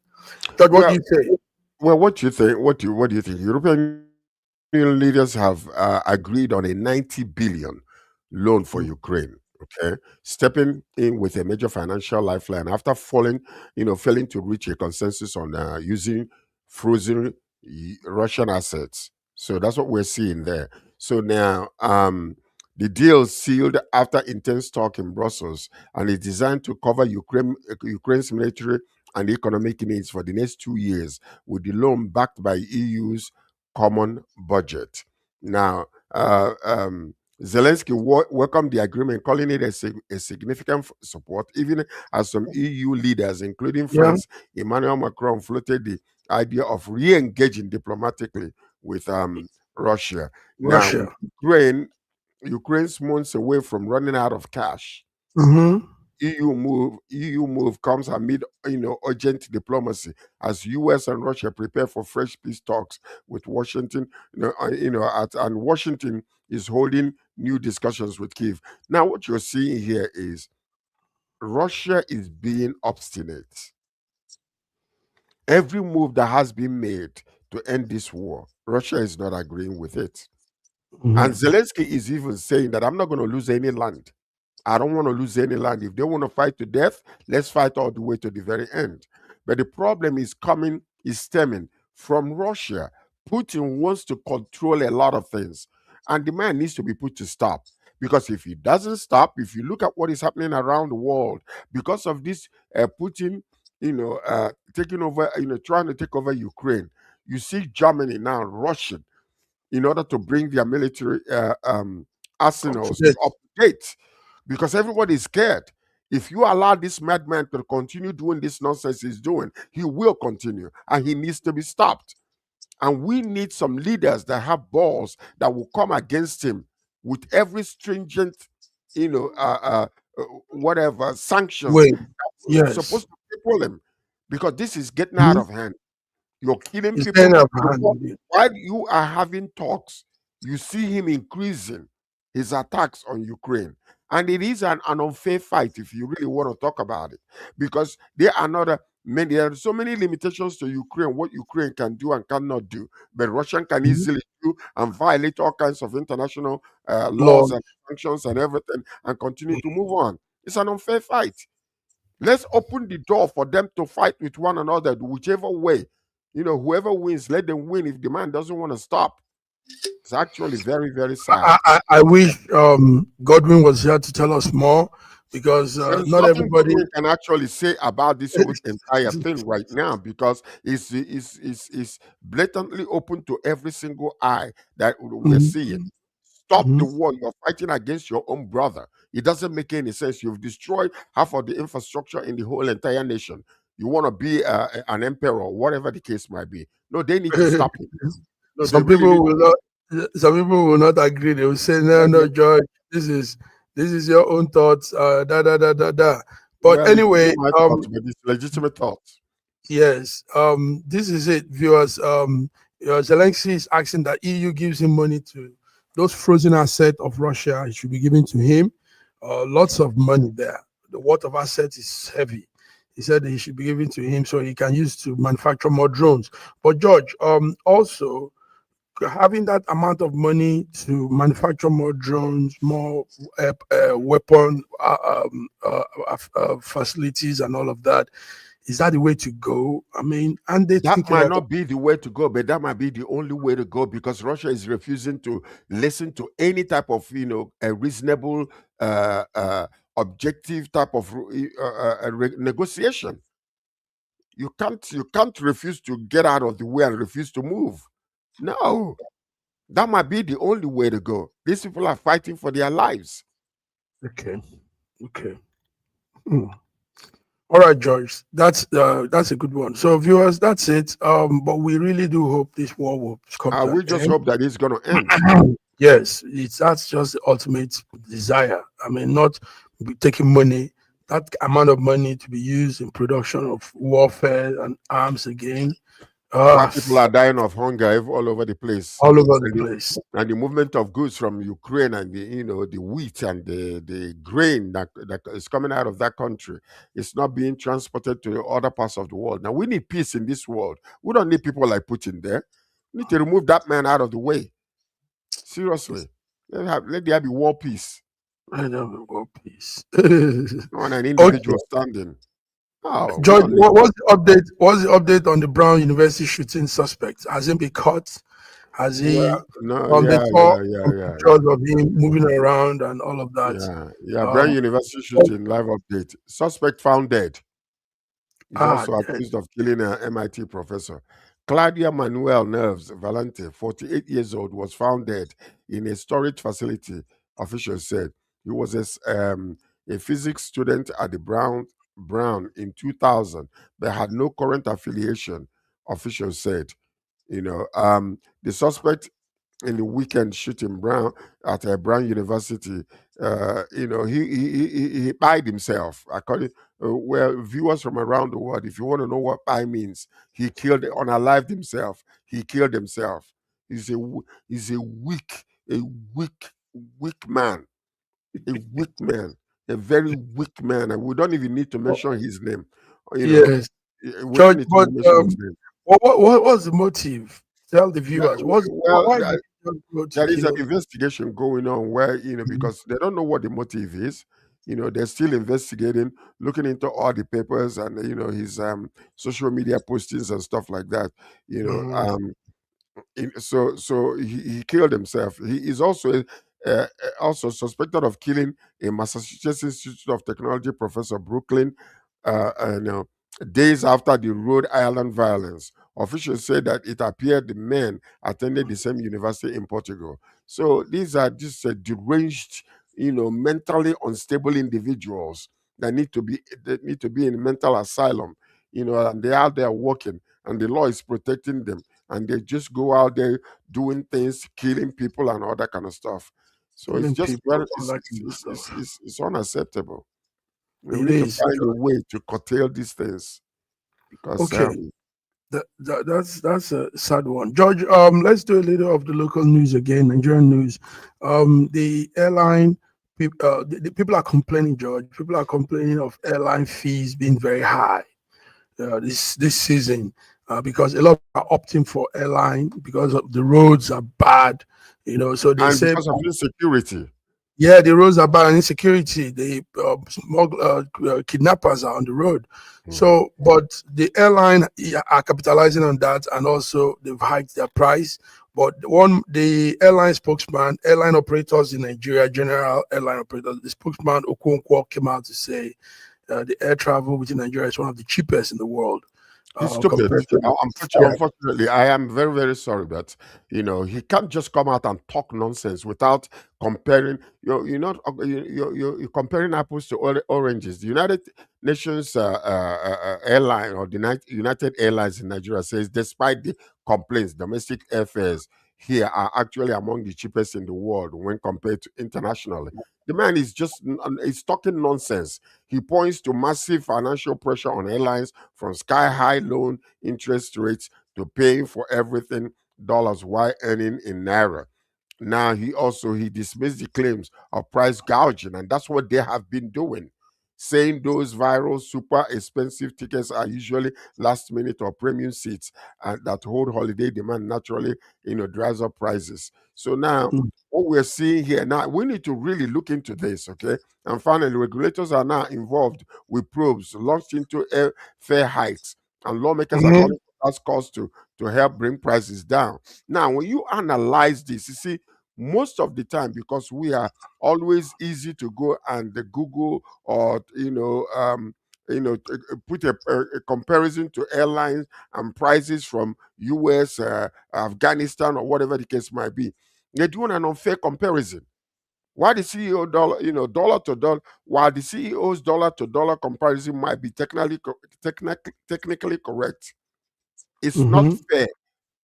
George, what do you say? Well, what do you think? What do you think? European European leaders have agreed on a 90 billion loan for Ukraine. Okay, stepping in with a major financial lifeline after failing to reach a consensus on using frozen Russian assets. So that's what we're seeing there. So now, the deal sealed after intense talk in Brussels and is designed to cover Ukraine's military and economic needs for the next 2 years, with the loan backed by EU's common budget. Now, Zelensky welcomed the agreement, calling it a significant support, even as some EU leaders, including Yeah, France, Emmanuel Macron, floated the idea of re-engaging diplomatically with Russia. Now, with Russia. Ukraine's months away from running out of cash. Mm-hmm. EU move comes amid urgent diplomacy as US and Russia prepare for fresh peace talks with Washington. And Washington is holding new discussions with Kiev. Now, what you're seeing here is Russia is being obstinate. Every move that has been made to end this war, Russia is not agreeing with it. And Mm-hmm. Zelensky is even saying that I'm not going to lose any land. I don't want to lose any land. If they want to fight to death, let's fight all the way to the very end. But the problem is stemming from Russia. Putin wants to control a lot of things, and the man needs to be put to stop. Because if he doesn't stop, if you look at what is happening around the world, because of this Putin, taking over, trying to take over Ukraine, you see Germany now rushing in order to bring their military Up to arsenals date. up to date because everybody is scared. If you allow this madman to continue doing this nonsense he's doing, he will continue and he needs to be stopped. And we need some leaders that have balls that will come against him with every stringent, you know, whatever sanctions Wait. Yes. supposed to cripple him because this is getting out Mm-hmm. of hand. You're killing He's getting people. up Before, hand. while you are having talks, you see him increasing his attacks on Ukraine. And it is an unfair fight if you really want to talk about it. Because there are so many limitations to Ukraine, what Ukraine can do and cannot do. But Russian can Mm-hmm. easily do and violate all kinds of international laws Lord. and sanctions and everything and continue to move on. It's an unfair fight. Let's open the door for them to fight with one another, whichever way. Whoever wins, let them win. If the man doesn't want to stop, it's actually very, very sad. I wish Godwin was here to tell us more because There's not nothing everybody. Godwin can actually say about this whole entire thing right now because it's blatantly open to every single eye that we're seeing. Mhm. Stop the Mhm. war. You're fighting against your own brother. It doesn't make any sense. You've destroyed half of the infrastructure in the whole entire nation. You want to be an emperor, whatever the case might be. No, they need to stop it. No, they Some really people need will to. not. Some people will not agree. They will say, "No, Well, no, George, this is your own thoughts." Da da da da da. But well, it's anyway, not my thoughts, but it's legitimate thoughts. yes, this is it, viewers. Zelensky is asking that EU gives him money to those frozen assets of Russia. It should be given to him. Lots of money there. The worth of assets is heavy. He said he should be given to him so he can use to manufacture more drones. But George, also having that amount of money to manufacture more drones, more weapon facilities, and all of that, is that the way to go? I mean, and they That thinking might of not be the way to go, but that might be the only way to go because Russia is refusing to listen to any type of, a reasonable, objective type of negotiation. You can't refuse to get out of the way and refuse to move. No, that might be the only way to go. These people are fighting for their lives. okay, okay. Hmm. All right, George, that's a good one. So, viewers, that's it. But we really do hope this war will come to an We just end. hope that it's going to end. Yes, that's just the ultimate desire. I mean, not be taking money, that amount of money to be used in production of warfare and arms again. While Uh, people are dying of hunger all over the place, all over the and the, place. and the movement of goods from Ukraine and the wheat and the grain that is coming out of that country is not being transported to the other parts of the world. Now we need peace in this world. We don't need people like Putin there. We need to remove that man out of the way. Seriously, let there be war peace. I don't know what peace. On an Okay, individual standing. Oh, we George, don't need what's the update? What's the update on the Brown University shooting suspect? Has he been caught? Has he? well, no, They yeah, saw yeah, yeah, some yeah, pictures of him moving around and all of that. yeah. Brown Um, University oh, shooting live update. Suspect found dead. Is also dead. accused of killing an MIT professor. Claudia Manuel Nerves Valente, 48 years old, was found dead in a storage facility, officials said. He was a physics student at the Brown in 2000, but had no current affiliation, officials said. The suspect in the weekend shooting Brown at Brown University, he pied himself. According, well, viewers from around the world, if you want to know what pie means, he killed, unalived himself. He killed himself. He's a a weak, weak man, a weak man, a very weak man, and we don't even need to Oh, mention his name. You know, yes, we don't George. need to But mention his name. what was the motive? Tell the Yeah, viewers. well, Why did you go to there is an kill? investigation going on where, Mhm. because they don't know what the motive is. They're still investigating, looking into all the papers and his social media postings and stuff like that. You know, Mhm. um, so he killed himself. He is also suspected of killing a Massachusetts Institute of Technology professor, Brooklyn, and days after the Rhode Island violence. Officials say that it appeared the men attended the same university in Portugal. So these are just deranged, mentally unstable individuals that need to be in mental asylum. And they are there working, and the law is protecting them, and they just go out there doing things, killing people and all that kind of stuff. So it's Killing just people, very, all that kind of stuff. it's unacceptable. We It need to is, find a George. way to curtail these things because Okay, that's a sad one, George. Let's do a little of the local news again, Nigerian news. The airline people, the people are complaining, George. People are complaining of airline fees being very high this season because a lot of people are opting for airline because of the roads are bad. So they and say, because of insecurity. yeah, the roads are bad and insecurity. The kidnappers are on the road. Mhm. So, but the airline are capitalizing on that, and also they've hiked their price. But the airline spokesman, airline operators in Nigeria, general airline operators, the spokesman Okonkwo came out to say the air travel within Nigeria is one of the cheapest in the world It's stupid. compared to yeah. Unfortunately, I am very, very sorry, but he can't just come out and talk nonsense without comparing. You're not you're comparing apples to oranges. The United Nations airline, or the United Airlines in Nigeria, says despite the complaints, domestic airfares here are actually among the cheapest in the world when compared to internationally. The man is just is talking nonsense. He points to massive financial pressure on airlines, from sky high loan interest rates to paying for everything dollars while earning in naira. Now he dismissed the claims of price gouging, and that's what they have been doing, saying those viral super expensive tickets are usually last minute or premium seats, and that hold holiday demand naturally drives up prices. So now Mm. what we're seeing here now, we need to really look into this, okay? And finally, regulators are now involved with probes launched into fare hikes, and lawmakers are Mhm. calling for task costs to help bring prices down. Now, when you analyze this, you see, most of the time, because we are always easy to go and Google, or put a comparison to airlines and prices from US, Afghanistan, or whatever the case might be. They're doing an unfair comparison. Why the CEO dollar, dollar to dollar, while the CEO's dollar to dollar comparison might be technically correct, it's not Mhm. fair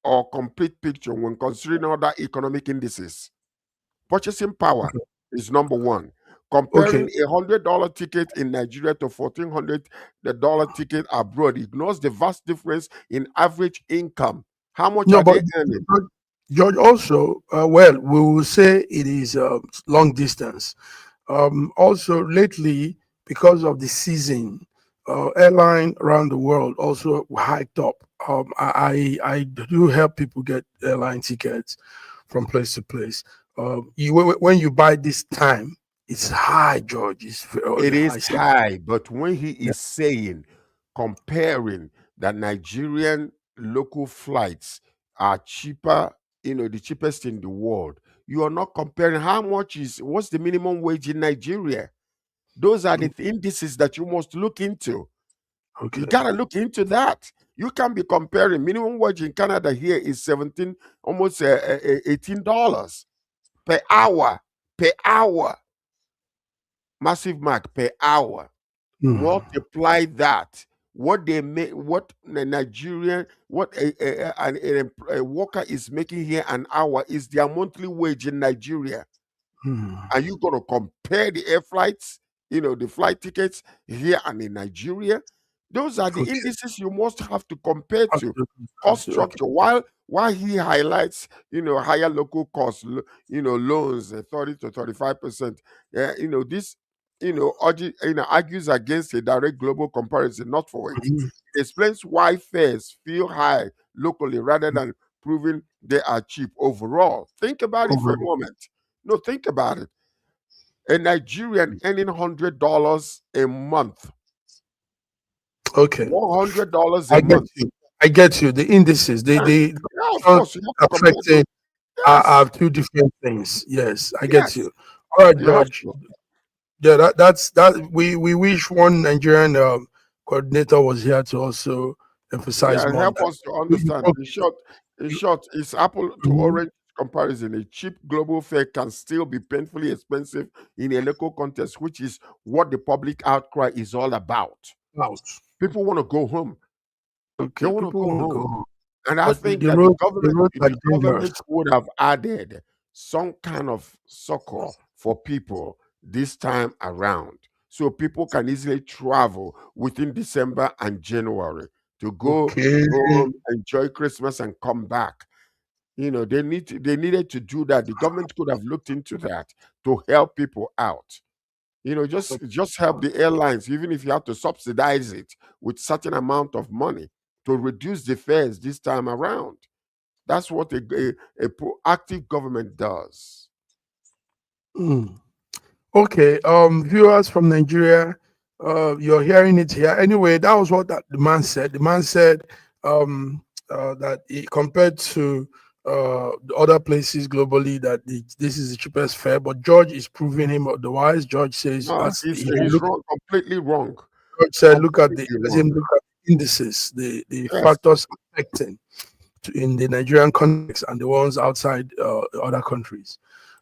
or complete picture when considering other economic indices. Purchasing power is number one. Okay. Comparing $100 ticket in Nigeria to $1,400 ticket abroad ignores the vast difference in average income. How much No, are but they earning? George also, well, we will say it is long distance. Also, lately, because of the season, airline around the world also hiked up. I do help people get airline tickets, from place to place. When you buy this time, it's high, George. It's very It is high. high, but when he Yeah. is saying, comparing that Nigerian local flights are cheaper, the cheapest in the world, you are not comparing what's the minimum wage in Nigeria. Those are the indices that you must look into. You Okay. gotta look into that. You can't be comparing. Minimum wage in Canada here is 17, almost $18 per hour. Per hour. Massive mark per hour. Hmm. Multiply that. What they make, what the Nigerian, what a worker is making here an hour is their monthly wage in Nigeria. Hmm. Are you going to compare the air flights, the flight tickets here and in Nigeria? Those are the Okay. indices you must have to compare to. Absolutely. Cost Absolutely. Okay. structure. While he highlights, higher local costs, loans, 30 to 35%. This, argues against a direct global comparison, not for it. Mhm. It explains why fares feel high locally rather than proving they are cheap overall. Think about it for a Overall. moment. No, think about it. A Nigerian earning $100 a month, Okay. $100 a I get month. you. I get you. The indices, they Yeah, of not course, you have to compare those. affecting are Yes, two different things. Yes, I get yes, you. All right, you have George. to. Yeah, that's that. We wish one Nigerian coordinator was here to also emphasize Yeah, more on help that. us to You understand. talk- In you- short, it's apple to mhm. orange comparison. A cheap global fare can still be painfully expensive in a local context, which is what the public outcry is all about. Out. People want to go home. They Okay, want to people go want to go home. home, And I but think the that road the roads are the dangerous. government would have added some kind of succor for people this time around, so people can easily travel within December and January to go Okay. home, enjoy Christmas, and come back. They needed to do that. The government could have looked into that to help people out. Just help the airlines, even if you have to subsidize it with certain amount of money to reduce the fares this time around. That's what a proactive government does. Mm. Okay, viewers from Nigeria, you're hearing it here. Anyway, that was what the man said. The man said that compared to the other places globally, that this is the cheapest fare. But George is proving him otherwise. George says No, that's he's he he's look. wrong, completely wrong, George said, look at the completely let wrong. him look at the indices, the Yes, factors affecting in the Nigerian context and the ones outside other countries.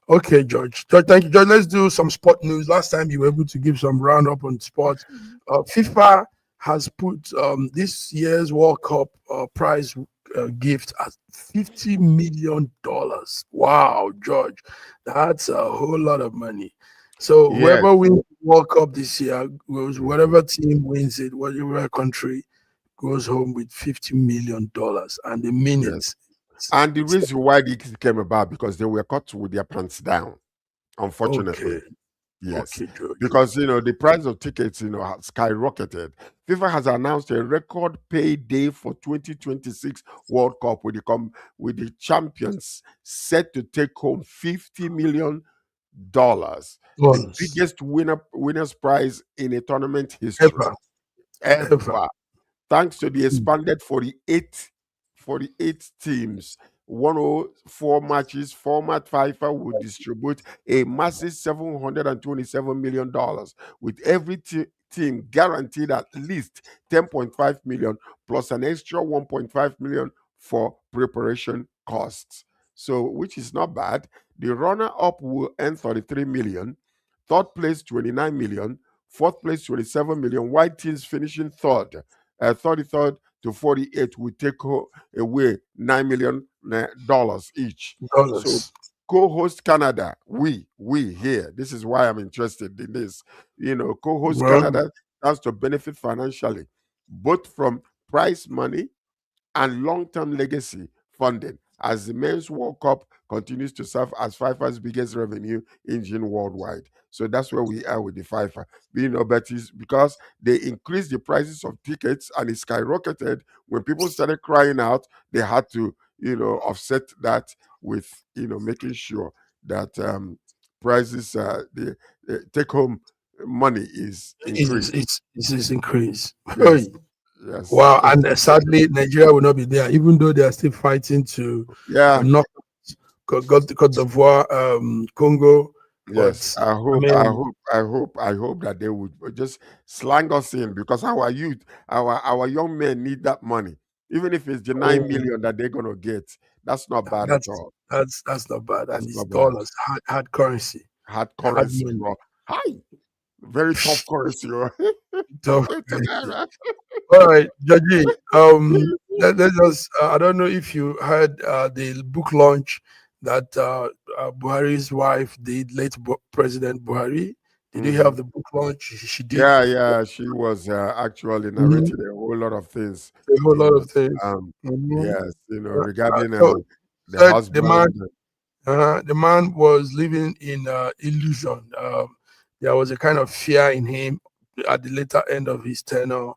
Okay, George. George, thank you, George. Let's do some sport news. Last time you were able to give some roundup on sports. FIFA has put this year's World Cup prize gift at $50 million. Wow, George, that's a whole lot of money. So yes. whoever wins the World Cup this year goes, Mhm. whatever team wins it, whatever country goes home with $50 million, and the Yes. minutes. And the It's reason why this came about because they were caught with their pants down, okay, unfortunately. Yes, okay, George. because the price of tickets has skyrocketed. FIFA has announced a record payday for 2026 World Cup with the champions set to take home $50 million, the Once, biggest winners prize in a tournament history ever, ever. ever, thanks to the Mm. expanded 48 teams. 104 matches format. FIFA will distribute a massive $727 million, with every team guaranteed at least 10.5 million plus an extra 1.5 million for preparation costs. So, which is not bad. The runner up will earn 33 million, third place 29 million, fourth place 27 million, while teams finishing third, 33rd to 48 will take away $9 million each. So Dollars. co-host Canada, we here. This is why I'm interested in this. Co-host Well, Canada has to benefit financially, both from prize money and long-term legacy funding, as the men's World Cup continues to serve as FIFA's biggest revenue engine worldwide. So that's where we are with the FIFA. But it's because they increased the prices of tickets and it skyrocketed. When people started crying out, they had to, offset that with making sure that prices, the take home money is increased. It's increased. Yes, yes, Wow, yes. and sadly, Nigeria will not be there, even though they are still fighting to Yeah, knock Cote d'Ivoire, Congo. yes. But I I hope, I mean, hope, I hope, I hope that they would just slang us in, because our youth, our young men need that money. Even if it's the 9 million that they're gonna get, that's not bad at that's all. that's not bad, and That's it's not bad. dollars, hard currency, Hard hard currency, money. bro. Hi, very tough currency. Oh. So, It's a naira. all right, Jaji. Let us. I don't know if you heard the book launch that Buhari's wife did, late President Buhari. Did you have Mhm. the book launch? She did Yeah, yeah. She was actually mhm, narrating a whole lot of things, a whole you lot know. of things. Um, Mhm. yes, regarding So the said the man, husband. the man was living in illusion. There was a kind of fear in him at the later end of his tenure,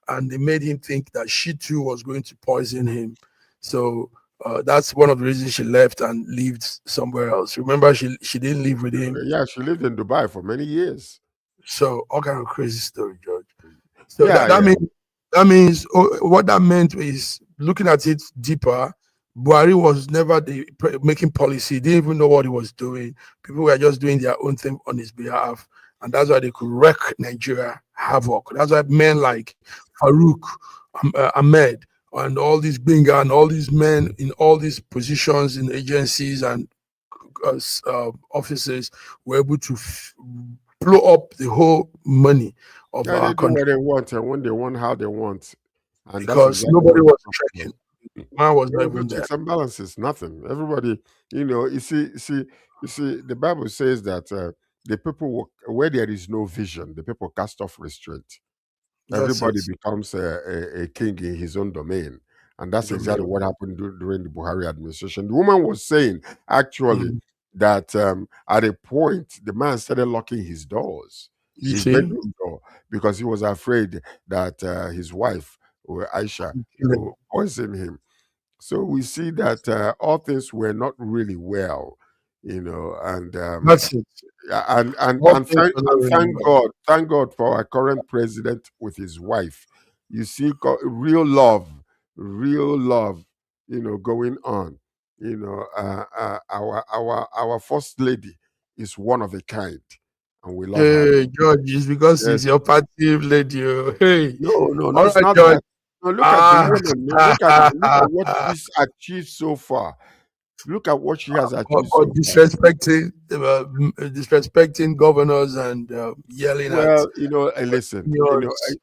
and they made him think that she too was going to poison him. So that's one of the reasons she left and lived somewhere else. Remember, she didn't live with him. Yeah, she lived in Dubai for many years. So all kind of crazy story, George. So Yeah, that yeah. means what that meant is, looking at it deeper, Buhari was never making policy. He didn't even know what he was doing. People were just doing their own thing on his behalf, and that's why they could wreak Nigeria havoc. That's why men like Farouk, Ahmed, and all these Binga and all these men in all these positions in agencies and offices were able to blow up the whole money of Yeah, our they do country what they want and when they want, how they want. And that's because exactly nobody what was we're talking checking. Man was There not was no even there. checks and balances, nothing. Everybody, you see, the Bible says that the people where there is no vision, the people cast off restraint. That's Everybody it. becomes a king in his own domain. And that's exactly Domain. what happened during the Buhari administration. The woman was saying, actually, Mhm. that at a point, the man started locking his doors, You his see, bedroom door, because he was afraid that his wife, or Aisha, killing. will poison him. So we see that all things were not really well, and That's it. All things are not really well. thank God for our current president with his wife. You see, real love, going on. Our first lady is one of a kind, and we love her. Hey, George, it's because Yes. he's your party lady. Oh. Hey, No, no, no, all it's right, not George. that. No, look at the Ah, woman. No, look at what she's achieved so far. Look at what she has achieved or so far. disrespecting governors and yelling at Well, listen, seniors. I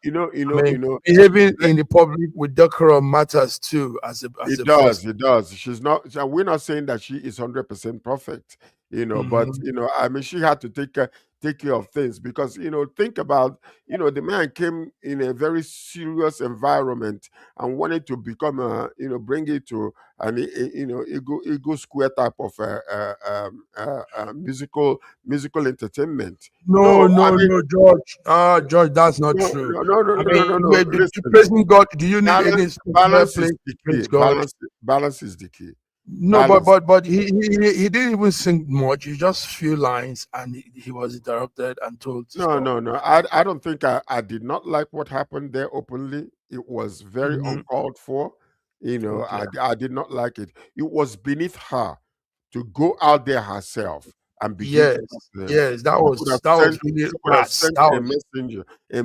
mean, you know, behaving le- in the public with decorum matters too, as it a does, first. it does. She's not. We're not saying that she is 100% perfect, but Mhm. I mean, she had to take care of things because think about the man came in a very serious environment and wanted to become bring it to an ego square type of musical entertainment. No, No, I no, mean, no, George. George, that's not no, true. no, no, no, I no, no, mean, no, no. to Listen, praising God, do you need any balance, special balance place is to the key. praise God? Balance is the key. No, Balance. but he didn't even sing much. He just few lines, and he was interrupted and told to No, stop. no, no. I don't think I did not like what happened there openly. It was very Mhm. uncalled for. Okay. I did not like it. It was beneath her to go out there herself and begin to Yes, talk to him. yes, She that was could really have rats. sent That a was messenger, yeah,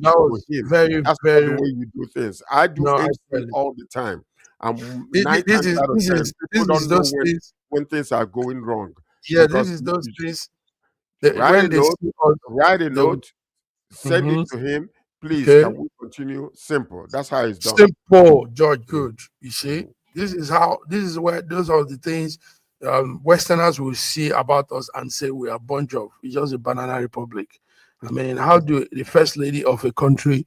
that to was him. very, That's not the very. way you do things. I do No, MC actually, all the time. And nine this times is out of this ten, is people this is don't know those when things. things are going wrong Yeah, this because is you those you things that write a when they note, see us, write a they will. note, send it Mhm. to him. Please, Okay. can we continue? Simple. That's how it's done. Simple, George. Mhm, Good. You see, mhm. this is where those are the things Westerners will see about us and say we are a bunch of. It's just a banana republic. I mean, how do the first lady of a country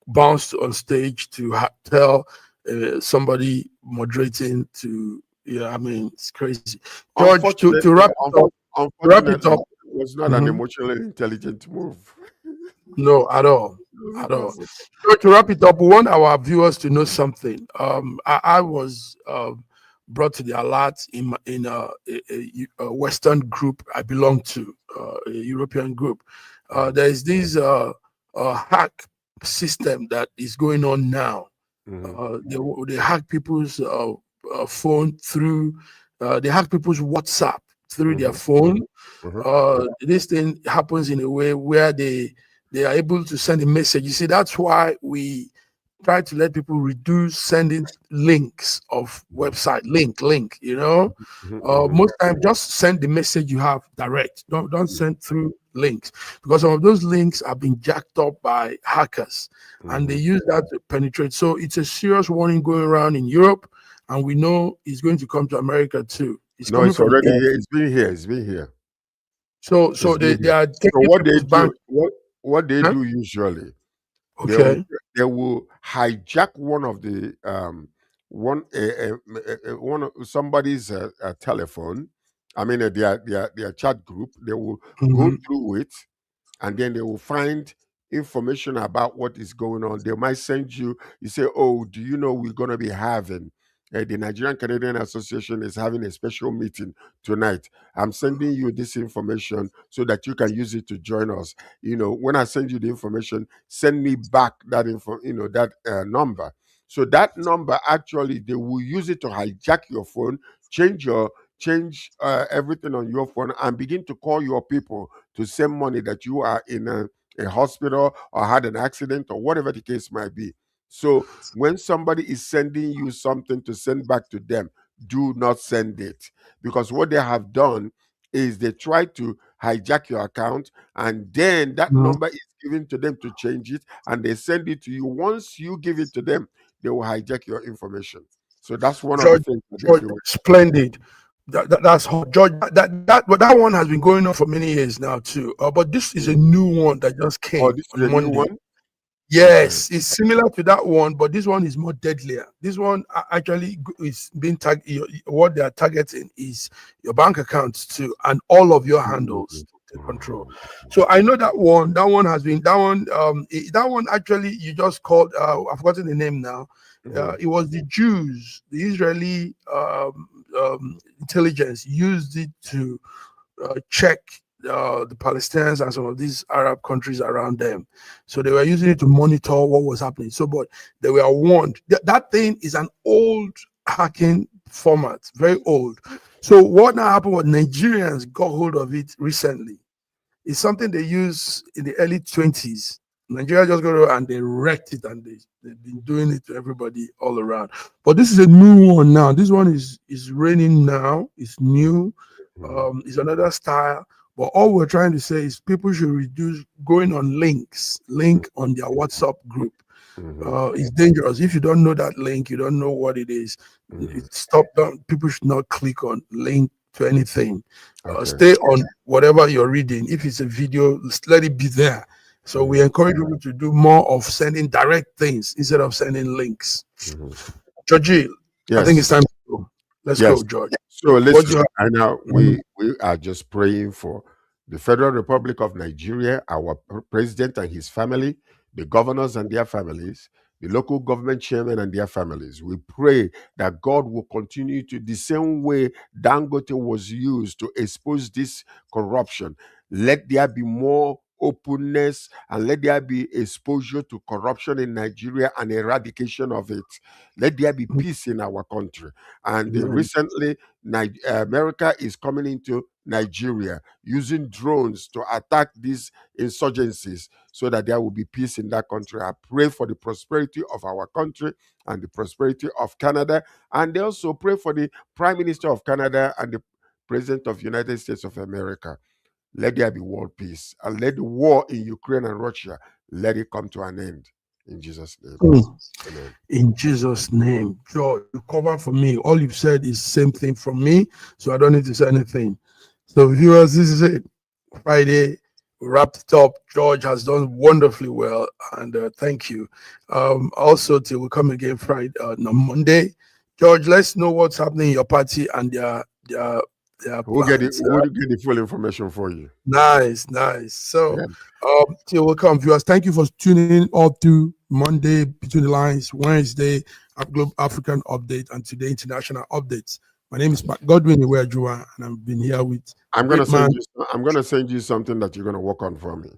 bounce on stage to tell somebody moderating to? Yeah, I mean, it's crazy. George, Unfortunately, to wrap it unfortunately, up. it was not an Mhm. emotionally intelligent move. No, at all. It At all. wasn't. So to wrap it up, we want our viewers to know something. I was brought to the alert in a Western group I belong to, a European group. There is this hack system that is going on now. They hack people's phone through, they hack people's WhatsApp through their phone. This thing happens in a way where they are able to send a message. You see, that's why we try to let people reduce sending links of website link. You know, most time just send the message you have direct. Don't send through links, because some of those links have been jacked up by hackers, and they use that to penetrate. So it's a serious warning going around in Europe, and we know it's going to come to America too. It's already here. It's been here. So they are taking what they do usually. Okay. They will hijack one of the one of somebody's telephone. I mean their chat group. They will go through it, and then they will find information about what is going on. They might send you. You say, "Oh, do you know we're going to be having?" The Nigerian Canadian Association is having a special meeting tonight. I'm sending you this information so that you can use it to join us. You know, when I send you the information, send me back that number. So that number, actually, they will use it to hijack your phone, change everything on your phone, and begin to call your people to send money that you are in a hospital or had an accident or whatever the case might be. So when somebody is sending you something to send back to them, do not send it, because what they have done is they try to hijack your account, and then that number is given to them to change it, and they send it to you. Once you give it to them, they will hijack your information. So that's one of the things that they do. Splendid. That's hot, George. That one has been going on for many years now too. But this is a new one that just came. Oh, this is a new one? Yes, it's similar to that one, but this one is more deadlier. This one actually is being what they are targeting is your bank accounts too, and all of your handles to control. So I know that one. That one has been that one actually you just called. I've forgotten the name now. It was the Jews, the Israeli intelligence used it to check the Palestinians and some of these Arab countries around them. So they were using it to monitor what was happening. So, but they were warned. That thing is an old hacking format, very old. So what now happened was Nigerians got hold of it recently. It's something they used in the early 20s. Nigeria just got and they wrecked it, and they've been doing it to everybody all around. But this is a new one now. This one is raining now. It's new. It's another style. But all we're trying to say is people should reduce going on link on their WhatsApp group. It's dangerous. If you don't know that link, you don't know what it is. People should not click on link to anything. Stay on whatever you're reading. If it's a video, let it be there. So we encourage people to do more of sending direct things instead of sending links. Georgie, I think it's time to go. Let's go, George. So listen, and now we are just praying for the Federal Republic of Nigeria, our president and his family, the governors and their families, the local government chairmen and their families. We pray that God will continue to, the same way Dangote was used to expose this corruption, let there be more openness and let there be exposure to corruption in Nigeria and eradication of it. Let there be peace in our country. And recently, America is coming into Nigeria using drones to attack these insurgencies so that there will be peace in that country. I pray for the prosperity of our country and the prosperity of Canada, and they also pray for the Prime Minister of Canada and the President of the United States of America. Let there be world peace, and let the war in Ukraine and Russia, let it come to an end. In Jesus' name. Amen. In Jesus' name. George, you cover for me. All you've said is the same thing from me, so I don't need to say anything. So viewers, this is it. Friday, we wrapped it up. George has done wonderfully well, and thank you. Also, till we come again Friday, on Monday. George, let's know what's happening in your party and their we'll get the full information for you. Nice. So till we come, viewers, thank you for tuning in all through Monday, Between the Lines, Wednesday, African Update and Today International Updates. My name is Godwin Iweajua, and I've been here with. I'm gonna send you something that you're gonna work on for me.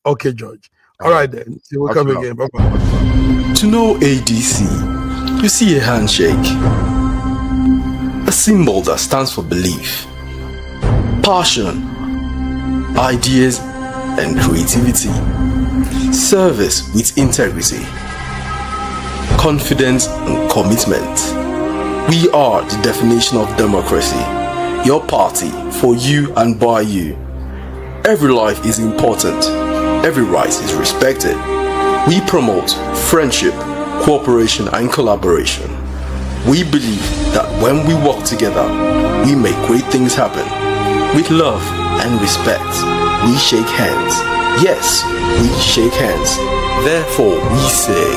Okay, George. All right then. You're welcome again. Bye bye. To know ADC, you see a handshake, a symbol that stands for belief, passion, ideas, and creativity, service with integrity, confidence and commitment. We are the definition of democracy. Your party, for you and by you. Every life is important. Every right is respected. We promote friendship, cooperation, and collaboration. We believe that when we work together, we make great things happen. With love and respect, we shake hands. Yes, we shake hands. Therefore, we say,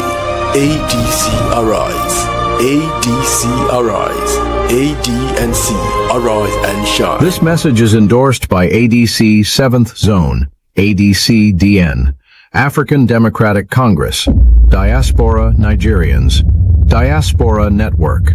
ADC arise. ADC arise. ADNC arise and shine. This message is endorsed by ADC 7th Zone, ADC-DN, African Democratic Congress, Diaspora Nigerians, Diaspora Network.